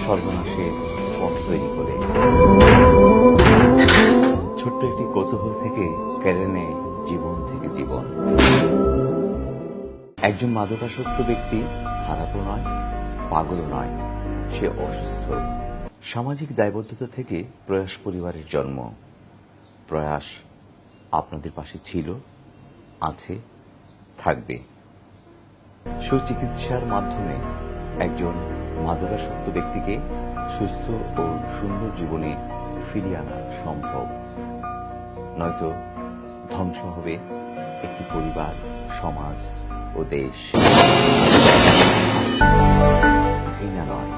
সর্বনাশের পথ তৈরি করে। ছোট্ট একটি কৌতূহল থেকে কেড়ে নেয় জীবন থেকে জীবন। একজন মাদকাসক্ত ব্যক্তি খারাপও নয়, পাগলও নয়, সে অসুস্থ। সামাজিক দায়বদ্ধতা থেকে প্রয়াস পরিবারের জন্ম। প্রয়াস আপনাদের পাশে ছিল, আছে, থাকবে। সুচিকিৎসার মাধ্যমে একজন মাদকাসক্ত ব্যক্তিকে সুস্থ ও সুন্দর জীবনে ফিরিয়ে আনা সম্ভব, নয়তো ধ্বংস হবে একটি পরিবার, সমাজ ও দেশ। ঘৃণা নয়,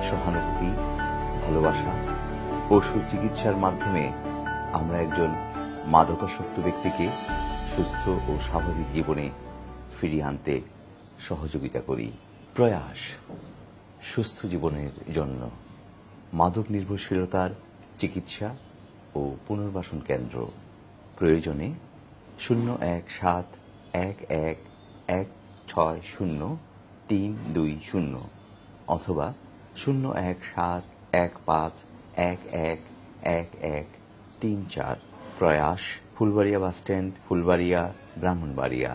সহানুভূতি, ভালোবাসা ও সুচিকিৎসার মাধ্যমে আমরা একজন মাদকাসক্ত ব্যক্তিকে সুস্থ ও স্বাভাবিক জীবনে ফিরিয়ে আনতে সহযোগিতা করি। প্রয়াস সুস্থ জীবনের জন্য মাদক নির্ভরশীলতার চিকিৎসা ও পুনর্বাসন কেন্দ্র। প্রয়োজনে 01711160320 অথবা 01715111134। প্রয়াস, ফুলবাড়িয়া বাসস্ট্যান্ড, ফুলবাড়িয়া, ব্রাহ্মণবাড়িয়া।